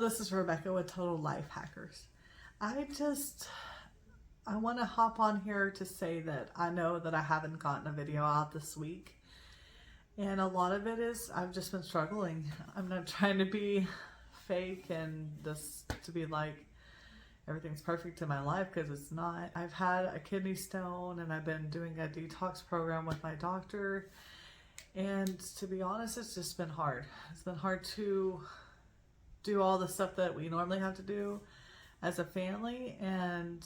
this is Rebecca with Total Life Hackers. I want to hop on here to say that I know that I haven't gotten a video out this week. And a lot of it is I've just been struggling. I'm not trying to be fake and just to be like everything's perfect in my life, because it's not. I've had a kidney stone and I've been doing a detox program with my doctor. And to be honest, it's just been hard. It's been hard to do all the stuff that we normally have to do as a family, and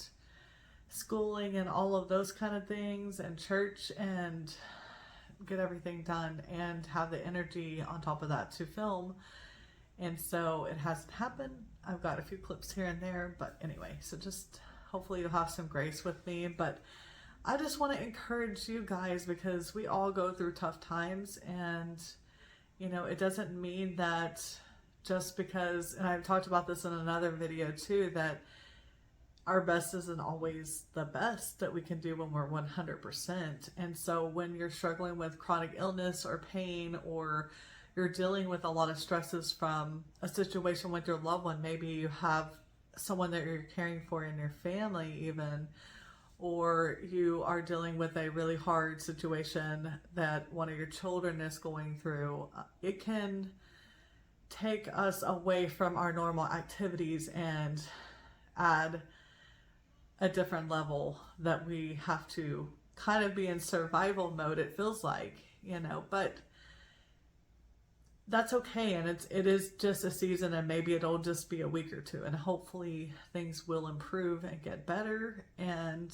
schooling and all of those kind of things, and church, and get everything done and have the energy on top of that to film. And so it hasn't happened. I've got a few clips here and there, but anyway, so just hopefully you'll have some grace with me. But I just want to encourage you guys, because we all go through tough times, and you know, it doesn't mean that just because, and I've talked about this in another video too, that our best isn't always the best that we can do when we're 100%. And so when you're struggling with chronic illness or pain, or you're dealing with a lot of stresses from a situation with your loved one, maybe you have someone that you're caring for in your family even, or you are dealing with a really hard situation that one of your children is going through, it can take us away from our normal activities and add a different level that we have to kind of be in survival mode, it feels like, you know, but that's okay. And it is just a season, and maybe it'll just be a week or two, and hopefully things will improve and get better. And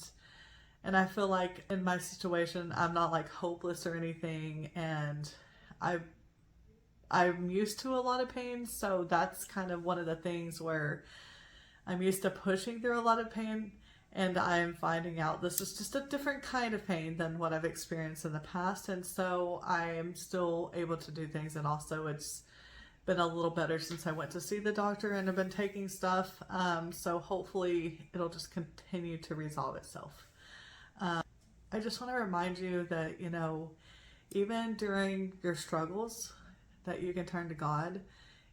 I feel like in my situation, I'm not like hopeless or anything, and I'm used to a lot of pain. So that's kind of one of the things where I'm used to pushing through a lot of pain, and I'm finding out this is just a different kind of pain than what I've experienced in the past. And so I am still able to do things, and also it's been a little better since I went to see the doctor and I've been taking stuff. So hopefully it'll just continue to resolve itself. I just want to remind you that, you know, even during your struggles, that you can turn to God.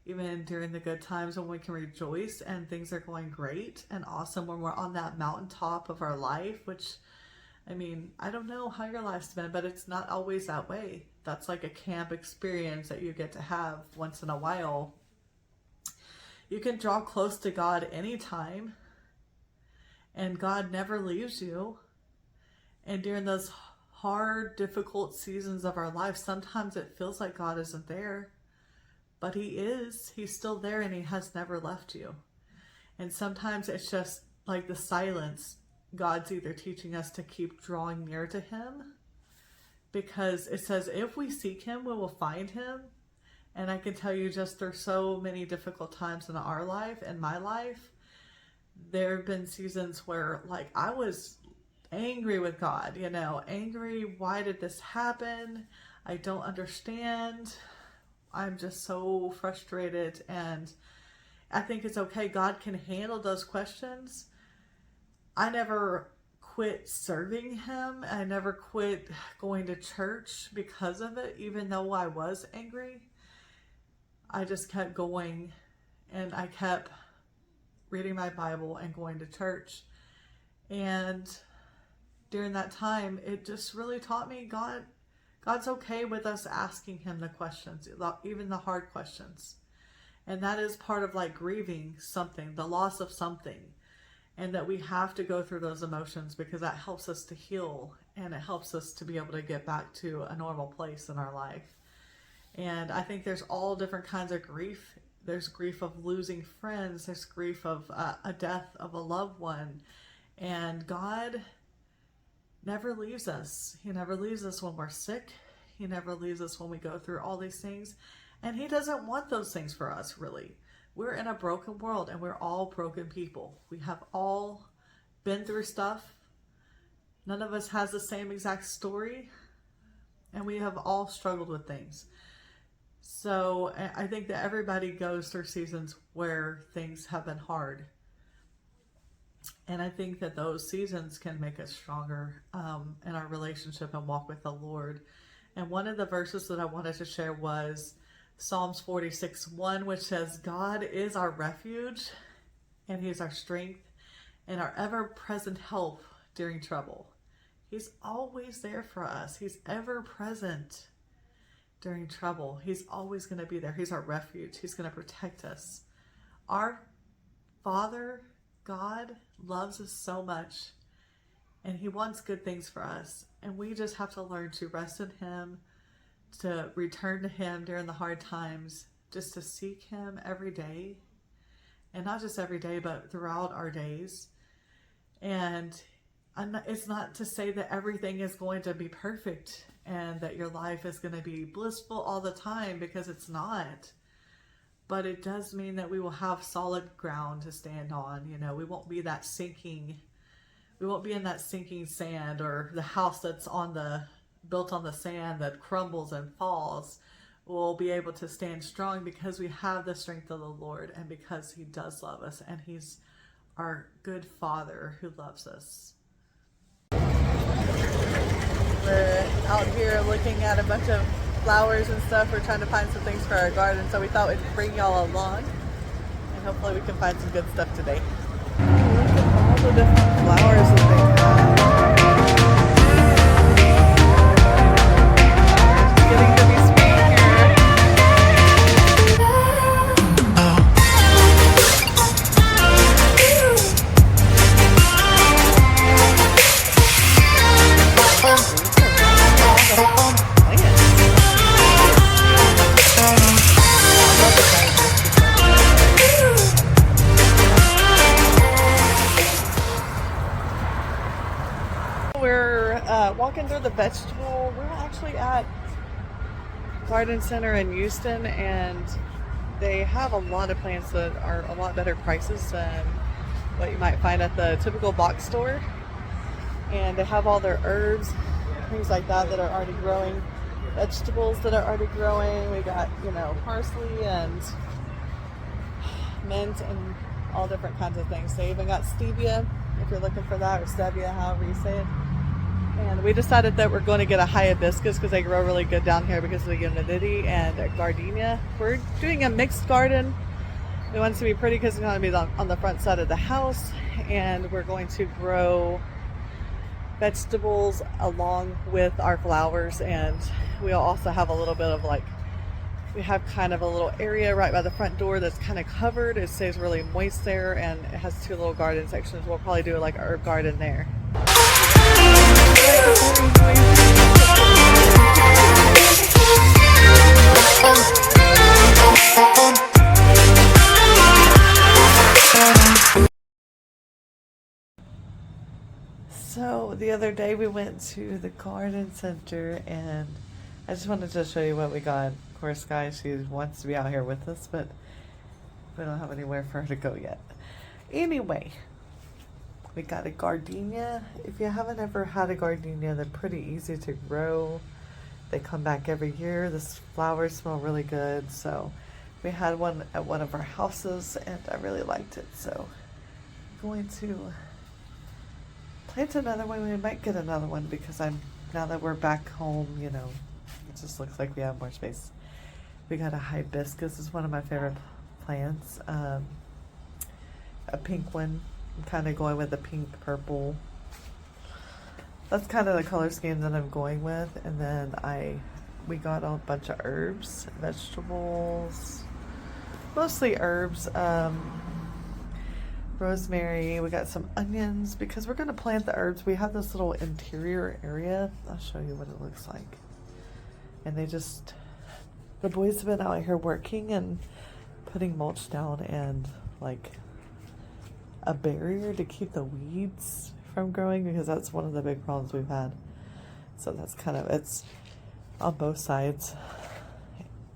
Even during the good times when we can rejoice and things are going great and awesome, when we're on that mountaintop of our life, which, I mean, I don't know how your life's been, but it's not always that way. That's like a camp experience that you get to have once in a while. You can draw close to God anytime, and God never leaves you. And during those hard, difficult seasons of our life, sometimes it feels like God isn't there. But He is. He's still there, and He has never left you. And sometimes it's just like the silence. God's either teaching us to keep drawing near to Him, because it says if we seek Him, we will find Him. And I can tell you, just there's so many difficult times in our life, in my life, there have been seasons where like I was angry with God, you know, angry. Why did this happen? I don't understand. I'm just so frustrated, and I think it's okay. God can handle those questions. I never quit serving Him. I never quit going to church because of it, even though I was angry. I just kept going, and I kept reading my Bible and going to church. And during that time, it just really taught me God's okay with us asking Him the questions, even the hard questions. And that is part of like grieving something, the loss of something. And that we have to go through those emotions, because that helps us to heal, and it helps us to be able to get back to a normal place in our life. And I think there's all different kinds of grief. There's grief of losing friends. There's grief of a death of a loved one. And God never leaves us. He never leaves us when we're sick. He never leaves us when we go through all these things. And He doesn't want those things for us, really. We're in a broken world, and we're all broken people. We have all been through stuff. None of us has the same exact story, and we have all struggled with things. So I think that everybody goes through seasons where things have been hard. And I think that those seasons can make us stronger in our relationship and walk with the Lord. And one of the verses that I wanted to share was Psalms 46:1, which says, God is our refuge and He is our strength and our ever-present help during trouble. He's always there for us. He's ever present during trouble. He's always going to be there. He's our refuge. He's going to protect us. Our Father, God, loves us so much, and He wants good things for us. And we just have to learn to rest in Him, to return to Him during the hard times, just to seek Him every day. And not just every day, but throughout our days. And it's not to say that everything is going to be perfect and that your life is going to be blissful all the time, because it's not. But it does mean that we will have solid ground to stand on. You know, we won't be in that sinking sand, or the house that's built on the sand that crumbles and falls. We'll be able to stand strong because we have the strength of the Lord, and because He does love us, and He's our good Father who loves us. We're out here looking at a bunch of flowers and stuff. We're trying to find some things for our garden, so we thought we'd bring y'all along, and hopefully we can find some good stuff today. Look at all the different flowers that they have. It's getting to be spring here. We're walking through the vegetable. We're actually at Garden Center in Houston, and they have a lot of plants that are a lot better prices than what you might find at the typical box store. And they have all their herbs, things like that are already growing, vegetables that are already growing. We got, parsley and mint and all different kinds of things. They even got stevia, if you're looking for that, or stevia, however you say it. And we decided that we're going to get a hibiscus because they grow really good down here because of the humidity, and a gardenia. We're doing a mixed garden. We want it to be pretty because it's going to be on the front side of the house, and we're going to grow vegetables along with our flowers. And we'll also have a little bit of we have kind of a little area right by the front door that's kind of covered. It stays really moist there, and it has two little garden sections. We'll probably do like an herb garden there. So the other day we went to the garden center, and I just wanted to show you what we got. Of course, Sky, she wants to be out here with us, but we don't have anywhere for her to go yet. Anyway, we got a gardenia. If you haven't ever had a gardenia, they're pretty easy to grow. They come back every year. The flowers smell really good. So we had one at one of our houses, and I really liked it. So I'm going to plant another one. We might get another one because now that we're back home, it just looks like we have more space. We got a hibiscus. It's one of my favorite plants. A pink one. I'm kind of going with the pink purple. That's kind of the color scheme that I'm going with. And then we got a bunch of herbs, vegetables, mostly herbs. Rosemary. We got some onions because we're going to plant the herbs. We have this little interior area. I'll show you what it looks like. And the boys have been out here working and putting mulch down and a barrier to keep the weeds from growing, because that's one of the big problems we've had. So that's it's on both sides.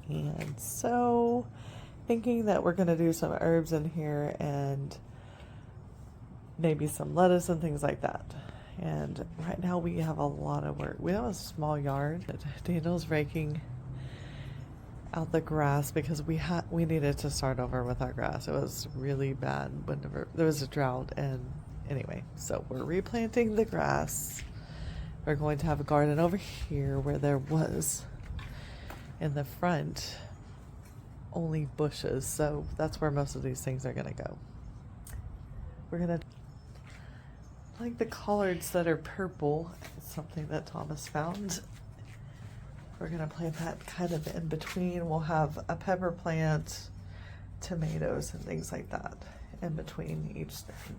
And so thinking that we're going to do some herbs in here and maybe some lettuce and things like that. And right now we have a lot of work. We have a small yard. Daniel's raking out the grass because we needed to start over with our grass. It was really bad whenever there was a drought. And anyway, so we're replanting the grass. We're going to have a garden over here where there was in the front only bushes, so that's where most of these things are gonna go. We're gonna, like the collards that are purple, it's something that Thomas found. We're gonna plant that kind of in between. We'll have a pepper plant, tomatoes and things like that in between each thing.